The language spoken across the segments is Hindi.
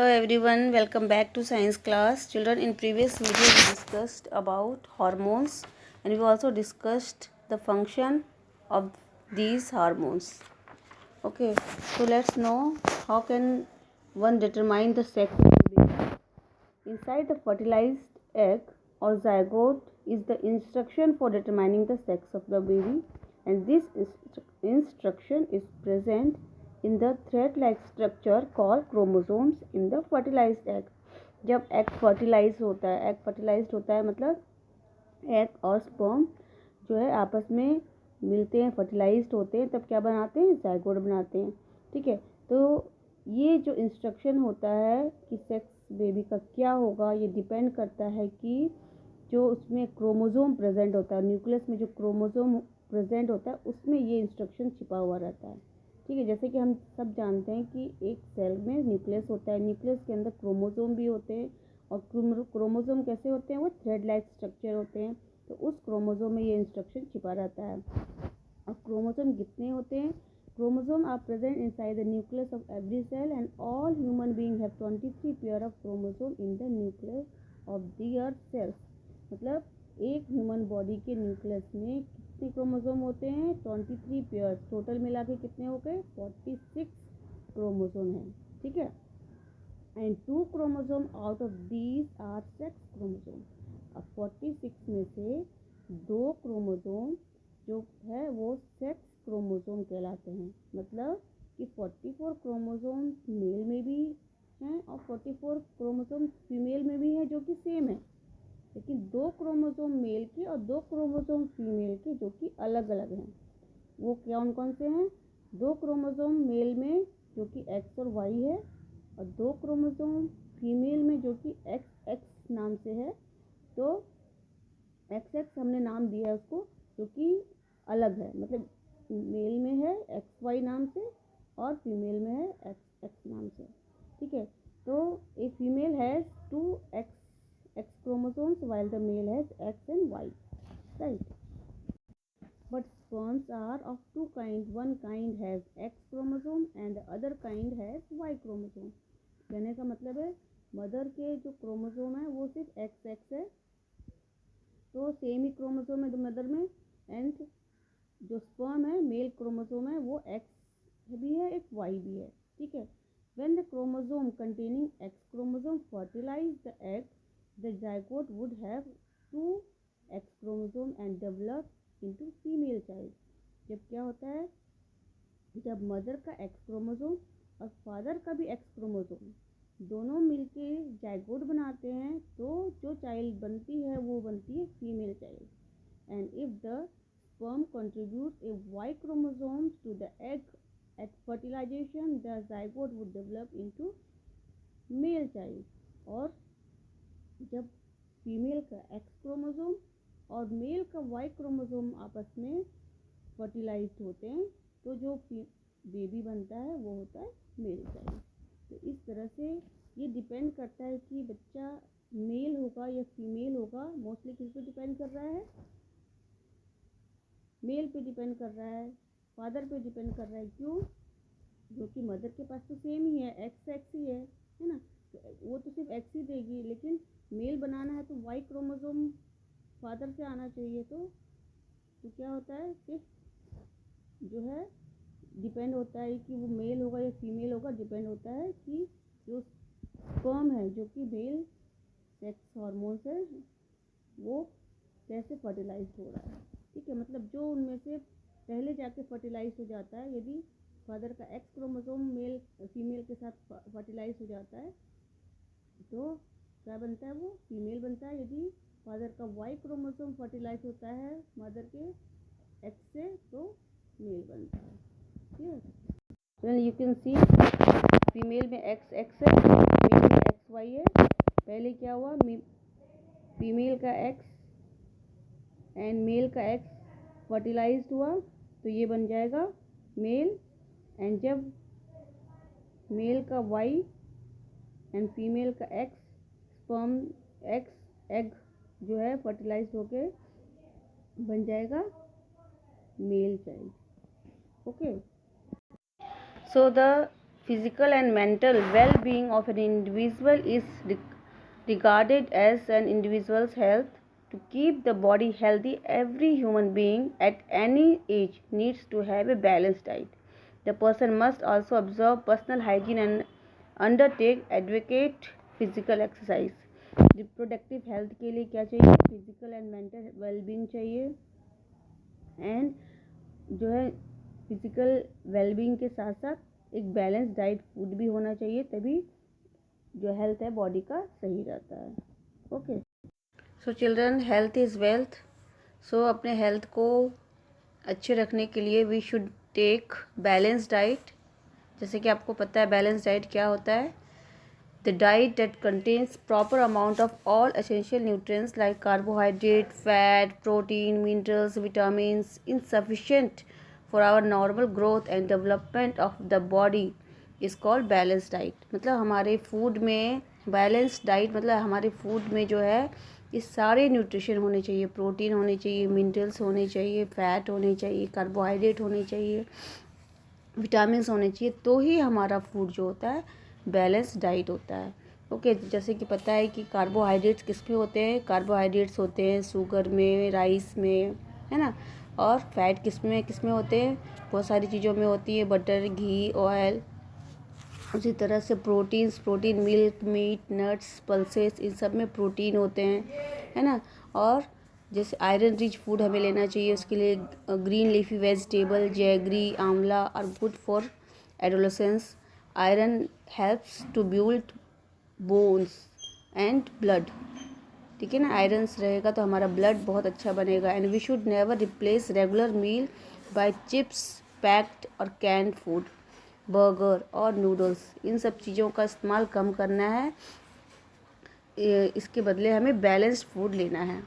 Hello everyone, welcome back to science class. Children, in previous video we discussed about hormones and we also discussed the function of these hormones. Okay, so let's know how can one determine the sex of the baby. Inside the fertilized egg or zygote is the instruction for determining the sex of the baby, and this instruction is present in the thread-like structure called chromosomes in the fertilized egg. जब एग फर्टिलाइज होता है मतलब एग और स्पर्म जो है आपस में मिलते हैं, फर्टिलाइज्ड होते हैं, तब क्या बनाते हैं? ज़ाइगोट बनाते हैं। ठीक है, तो ये जो इंस्ट्रक्शन होता है कि सेक्स बेबी का क्या होगा, ये डिपेंड करता है कि जो उसमें क्रोमोसोम प्रेजेंट होता है, न्यूक्लियस में जो क्रोमोसोम प्रेजेंट होता है उसमें ये इंस्ट्रक्शन छिपा हुआ रहता है। ठीक है, जैसे कि हम सब जानते हैं कि एक सेल में न्यूक्लियस होता है, न्यूक्लियस के अंदर क्रोमोसोम भी होते हैं और क्रोमोसोम कैसे होते हैं? वो थ्रेड लाइक स्ट्रक्चर होते हैं। तो उस क्रोमोसोम में ये इंस्ट्रक्शन छिपा रहता है। अब क्रोमोसोम कितने होते हैं? Chromosome are present inside the nucleus of every cell and all human being have 23 pair of chromosome in the nucleus of their cells. मतलब एक ह्यूमन बॉडी के न्यूक्लियस में कितने क्रोमोसोम होते हैं? 23 पेयर। टोटल मिला के कितने हो गए? 46 क्रोमोसोम हैं। ठीक है, and 2 chromosome out of these are sex chromosome. अब 46 में से 2 क्रोमोसोम जो है वो सेक्स क्रोमोसोम कहलाते हैं। मतलब कि 44 क्रोमोसोम मेल में भी हैं और 44 क्रोमोसोम फीमेल में भी हैं जो कि सेम है, लेकिन 2 क्रोमोसोम मेल के और 2 क्रोमोसोम फीमेल के जो कि अलग अलग हैं। वो कौन कौन से हैं? 2 क्रोमोसोम मेल में जो कि एक्स और वाई है और 2 क्रोमोसोम फीमेल में जो कि एक्स एक्स नाम से है। तो एक्स एक्स हमने नाम दिया है उसको, जो कि अलग है, मतलब मेल में है एक्स वाई नाम से और फीमेल में है एक्स एक्स नाम से। ठीक है, तो a female has 2 x chromosomes while the male has X and Y, right? But sperms are of two kinds. One kind has X chromosome and the other kind has Y chromosome. कहने का मतलब है मदर के जो क्रोमोसोम है वो सिर्फ एक्स एक्स है, तो सेम ही क्रोमोसोम है मदर में, एंड जो स्पर्म है मेल क्रोमोसोम है वो एक्स भी है, एक वाई भी है। ठीक है, when the chromosome containing X chromosome fertilize the egg, the zygote would have 2 X chromosome and develop into female child. जब क्या होता है? जब मदर का X क्रोमोसोम और फादर का भी X क्रोमोसोम दोनों मिलके जाइगोट बनाते हैं, तो जो चाइल्ड बनती है वो बनती है female child. And if the sperm contributes a Y chromosome to the egg at fertilization, the zygote would develop into male child. और जब फीमेल का एक्स क्रोमोसोम और मेल का वाई क्रोमोसोम आपस में फर्टिलाइज्ड होते हैं, तो जो बेबी बनता है वो होता है मेल चाइल्ड। तो इस तरह से ये डिपेंड करता है कि बच्चा मेल होगा या फीमेल होगा। मोस्टली किस पे डिपेंड कर रहा है? मेल पे डिपेंड कर रहा है, फादर पे डिपेंड कर रहा है। क्यों? जो कि मदर के पास तो सेम ही है, एक्स एक्स ही है ना, तो वो तो सिर्फ एक्स ही देगी, लेकिन मेल बनाना है तो वाई क्रोमोसोम फादर से आना चाहिए। तो क्या होता है? सिर्फ जो है डिपेंड होता है कि वो मेल होगा या फीमेल होगा, डिपेंड होता है कि जो स्पर्म है जो कि मेल सेक्स हार्मोन से वो कैसे फर्टिलाइज हो रहा है। ठीक है, मतलब जो उनमें से पहले जाके फर्टिलाइज हो जाता है, यदि फादर का एक्स क्रोमोसोम मेल फीमेल के साथ फर्टिलाइज हो जाता है तो क्या बनता है? वो फीमेल बनता है। यदि फादर का वाई क्रोमोसोम फर्टिलाइज होता है मदर के एक्स से तो मेल बनता है। ठीक है, यू कैन सी फीमेल में एक्स एक्स है, मेल में एक्स वाई है। पहले क्या हुआ? फीमेल का एक्स एंड मेल का एक्स फर्टिलाइज्ड हुआ तो ये बन जाएगा मेल, एंड जब मेल का वाई एंड फीमेल का एक्स स्पर्म एक्स एग जो है फर्टिलाइज होके बन जाएगा male child. Okay, so the physical and mental well-being of an individual is regarded as an individual's health. To keep the body healthy, every human being at any age needs to have a balanced diet. The person must also observe personal hygiene and undertake adequate physical exercise. Reproductive health के लिए क्या चाहिए? फिजिकल एंड मेंटल वेलबींग चाहिए, एंड जो है फिजिकल वेलबींग के साथ साथ एक बैलेंस डाइट फूड भी होना चाहिए, तभी जो हेल्थ है बॉडी का सही रहता है. Okay, so children, health is wealth. So अपने हेल्थ को अच्छे रखने के लिए we should take balance diet. जैसे कि आपको पता है बैलेंस डाइट क्या होता है. The diet that contains proper amount of all essential nutrients like carbohydrate, fat, protein, minerals, vitamins in sufficient for our normal growth and development of the body is called balance diet. मतलब हमारे फूड में बैलेंस डाइट मतलब हमारे फूड में जो है ये सारे न्यूट्रिशन होने चाहिए. प्रोटीन होने चाहिए, मिनरल्स होने चाहिए, फैट होने चाहिए, कार्बोहाइड्रेट होने चाहिए, विटामिन्स होने चाहिए, तो ही हमारा फूड जो होता है बैलेंस डाइट होता है. ओके, जैसे कि पता है कि कार्बोहाइड्रेट्स किस में होते हैं. कार्बोहाइड्रेट्स होते हैं शुगर में, राइस में, है ना. और फैट किस में होते हैं? बहुत सारी चीज़ों में होती है, बटर, घी, ऑयल. उसी तरह से protein milk, meat, nuts, pulses, इन सब में प्रोटीन होते हैं, है ना. और जैसे आयरन रिच फूड हमें लेना चाहिए, उसके लिए green leafy vegetable, jaggery, amla are good for adolescence. Iron helps to build bones and blood. ठीक है ना, आयरन्स रहेगा तो हमारा ब्लड बहुत अच्छा बनेगा. And we should never replace regular meal by chips, packed और कैंड फूड, बर्गर और नूडल्स. इन सब चीज़ों का इस्तेमाल कम करना है. इसके बदले हमें बैलेंस्ड फूड लेना है.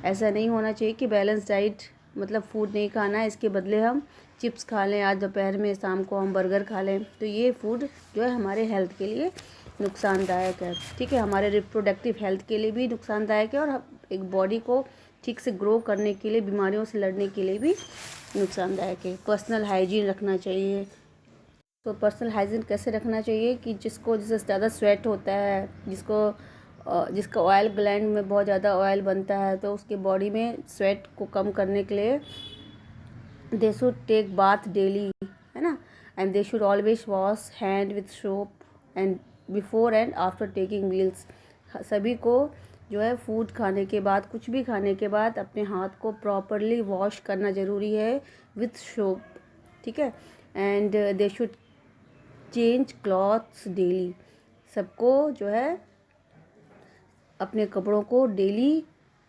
ऐसा नहीं होना चाहिए कि बैलेंस डाइट मतलब फूड नहीं खाना है, इसके बदले हम चिप्स खा लें, आज दोपहर में, शाम को हम बर्गर खा लें. तो ये फूड जो है हमारे हेल्थ के लिए नुकसानदायक है. ठीक है, हमारे रिप्रोडक्टिव हेल्थ के लिए भी नुकसानदायक है, और एक बॉडी को ठीक से ग्रो करने के लिए, बीमारियों से लड़ने के लिए भी नुकसानदायक है. पर्सनल हाइजीन रखना चाहिए. तो पर्सनल हाइजीन कैसे रखना चाहिए कि जिससे ज़्यादा स्वेट होता है, जिसका ऑयल ग्लैंड में बहुत ज़्यादा ऑयल बनता है, तो उसके बॉडी में स्वेट को कम करने के लिए they should take bath daily, है ना. And they should always wash hand with soap and before and after taking meals. सभी को जो है फूड खाने के बाद, कुछ भी खाने के बाद अपने हाथ को प्रॉपरली वॉश करना ज़रूरी है विथ सोप. ठीक है. And they should change clothes daily. सबको जो है अपने कपड़ों को डेली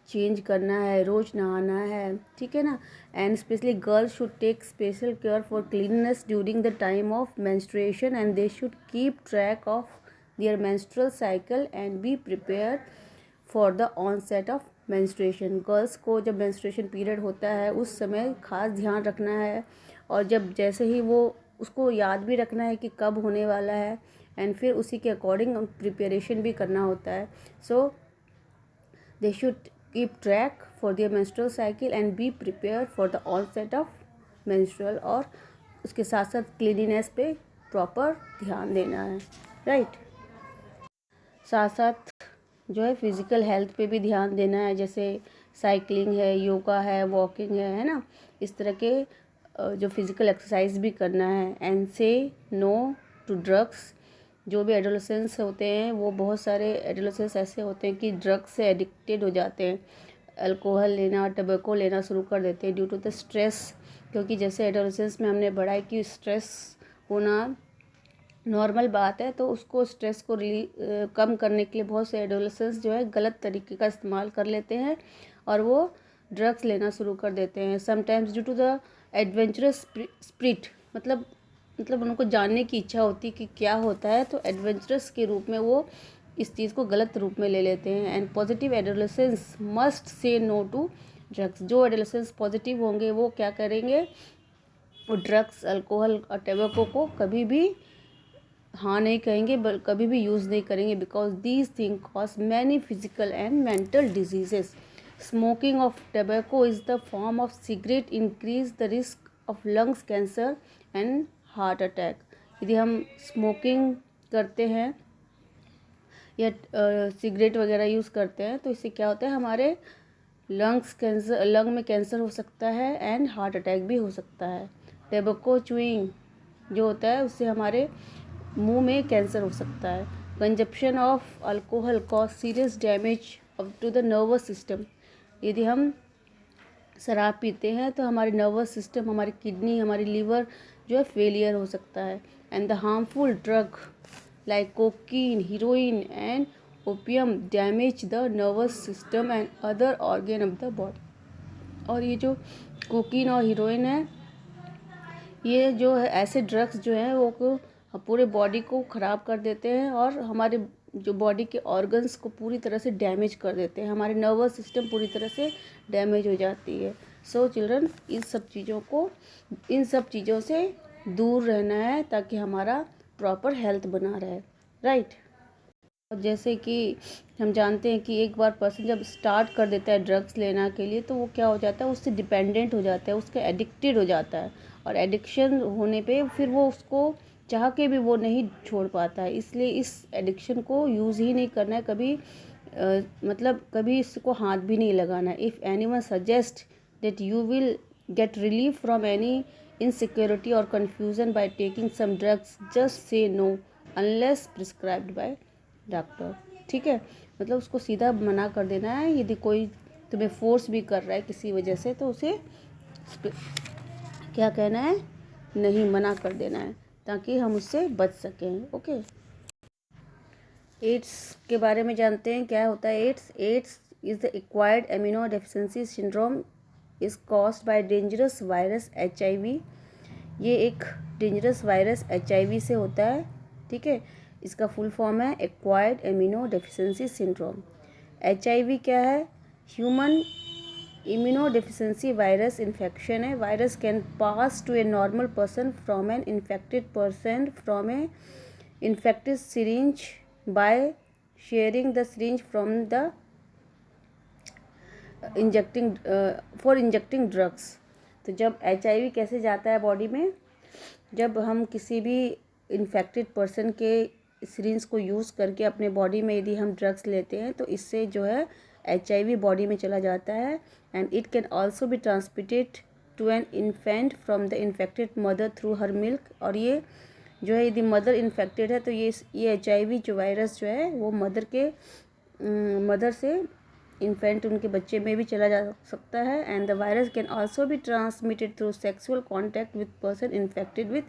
चेंज करना है, रोज़ नहाना है. ठीक है ना. And specially girls should take special care for cleanliness during the time of menstruation, and they should keep track of their menstrual cycle and be prepare for the onset of menstruation. Girls को जब मेंस्ट्रुएशन पीरियड होता है उस समय खास ध्यान रखना है, और जब जैसे ही वो उसको याद भी रखना है कि कब होने वाला है, एंड फिर उसी के अकॉर्डिंग प्रिपरेशन भी करना होता है. So they should keep track for their menstrual cycle and be prepare for the onset of menstrual. और उसके साथ साथ क्लीनिनेस पे प्रॉपर ध्यान देना है. राइट. साथ साथ जो है फिज़िकल हेल्थ पे भी ध्यान देना है, जैसे साइकिलिंग है, योगा है, वॉकिंग है ना. इस तरह के जो फिज़िकल एक्सरसाइज भी करना है. एंड से नो टू ड्रग्स. जो भी एडोलेसेंस होते हैं, वो बहुत सारे एडोलेसेंस ऐसे होते हैं कि ड्रग्स से एडिक्टेड हो जाते हैं. अल्कोहल लेना, टबैको लेना शुरू कर देते हैं ड्यू टू द स्ट्रेस. क्योंकि जैसे एडोलेसेंस में हमने पढ़ा है कि स्ट्रेस होना नॉर्मल बात है, तो उसको स्ट्रेस को कम करने के लिए बहुत से एडोलेसेंस जो है गलत तरीके का इस्तेमाल कर लेते हैं, और वो ड्रग्स लेना शुरू कर देते हैं. Sometimes due to the adventurous spirit, मतलब उनको जानने की इच्छा होती है कि क्या होता है, तो एडवेंचरस के रूप में वो इस चीज़ को गलत रूप में ले लेते हैं. And positive adolescence must say no to drugs. जो एडोलेसेंस पॉजिटिव होंगे वो क्या करेंगे, वो ड्रग्स, अल्कोहल और टबैको को कभी भी हाँ नहीं कहेंगे, कभी भी यूज़ नहीं करेंगे, because these thing cause many physical and mental diseases. Smoking of tobacco is the form of cigarette increase the risk of lungs cancer and heart attack. यदि हम स्मोकिंग करते हैं या सिगरेट वगैरह यूज़ करते हैं तो इससे क्या होता है, हमारे लंग में कैंसर हो सकता है एंड हार्ट अटैक भी हो सकता है। टैबको च्यूइंग जो होता है उससे हमारे मुंह में कैंसर हो सकता है। Consumption of alcohol cause serious damage to the nervous system. यदि हम शराब पीते हैं तो हमारे नर्वस सिस्टम, हमारी किडनी, हमारी लीवर जो है फेलियर हो सकता है। And the harmful drug like cocaine, heroin and opium damage the nervous system and other organ of the body. और ये जो कोकीन और हीरोइन है, ये जो है ऐसे ड्रग्स जो हैं वो पूरे बॉडी को ख़राब कर देते हैं और हमारे जो बॉडी के ऑर्गन्स को पूरी तरह से डैमेज कर देते हैं। हमारे नर्वस सिस्टम पूरी तरह से डैमेज हो जाती है। सो चिल्ड्रन, इन सब चीज़ों से दूर रहना है ताकि हमारा प्रॉपर हेल्थ बना रहे, राइट। और जैसे कि हम जानते हैं कि एक बार पर्सन जब स्टार्ट कर देता है ड्रग्स लेना के लिए तो वो क्या हो जाता है, उससे डिपेंडेंट हो जाता है, उसका एडिक्टेड हो जाता है। और एडिक्शन होने पे फिर वो उसको चाह के भी वो नहीं छोड़ पाता है। इसलिए इस एडिक्शन को यूज़ ही नहीं करना है कभी, मतलब कभी इसको हाथ भी नहीं लगाना है। If anyone suggest that you will get relief from any insecurity और confusion by taking some drugs, just say no unless prescribed by doctor. ठीक है, मतलब उसको सीधा मना कर देना है। यदि कोई तुम्हें फोर्स भी कर रहा है किसी वजह से तो उसे क्या कहना है, नहीं, मना कर देना है ताकि हम उससे बच सकें। ओके, एड्स के बारे में जानते हैं क्या होता है। AIDS is the acquired amino deficiency syndrome is caused by dangerous virus HIV। ये एक डेंजरस वायरस HIV से होता है। ठीक है, इसका फुल फॉर्म है acquired amino deficiency syndrome. HIV क्या है, human immuno deficiency virus infection है। Virus can pass to a normal person from an infected person from a infected syringe by sharing the syringe from the injecting drugs. तो जब HIV कैसे जाता है बॉडी में, जब हम किसी भी इन्फेक्टेड पर्सन के सिरिंज को यूज़ करके अपने बॉडी में यदि हम ड्रग्स लेते हैं तो इससे जो है HIV बॉडी में चला जाता है। And it can also be transmitted to an infant from the infected mother through her milk. और ये जो है यदि मदर इन्फेक्टेड है तो ये HIV जो वायरस जो है वो मदर से इन्फेंट, उनके बच्चे में भी चला जा सकता है। And the virus can also be transmitted through sexual contact with person infected with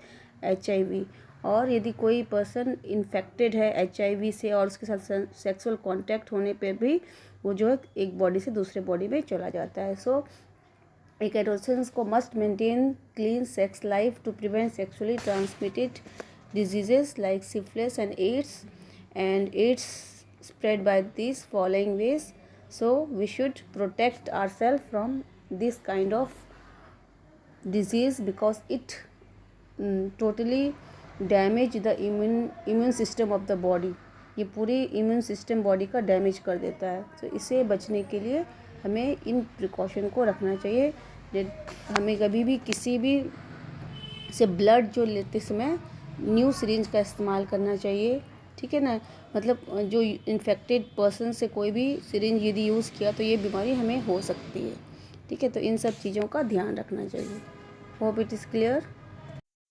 HIV। और यदि कोई पर्सन इन्फेक्टेड है HIV से और उसके साथ सेक्सुअल कॉन्टैक्ट होने पे भी वो जो है एक बॉडी से दूसरे बॉडी में चला जाता है। सो एक एडोलसेंस को must maintain clean sex life to prevent sexually transmitted diseases like syphilis and AIDS spread by these following ways. So we should protect ourselves from this kind of disease because it totally damage the immune system of the body. ये पूरी इम्यून सिस्टम बॉडी का डैमेज कर देता है। तो इसे बचने के लिए हमें इन प्रिकॉशन को रखना चाहिए। हमें कभी भी किसी भी से ब्लड जो लेते समय न्यू सिरिंज का इस्तेमाल करना चाहिए। ठीक है ना, मतलब जो इन्फेक्टेड पर्सन से कोई भी सिरिंज यदि यूज़ किया तो ये बीमारी हमें हो सकती है। ठीक है, तो इन सब चीज़ों का ध्यान रखना चाहिए। Hope it is clear.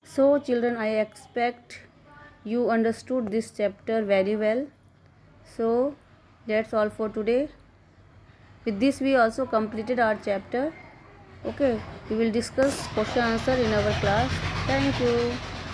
So children, I expect you understood this chapter very well. So that's all for today. With this we also completed our chapter. Okay, we will discuss question answer in our class. Thank you.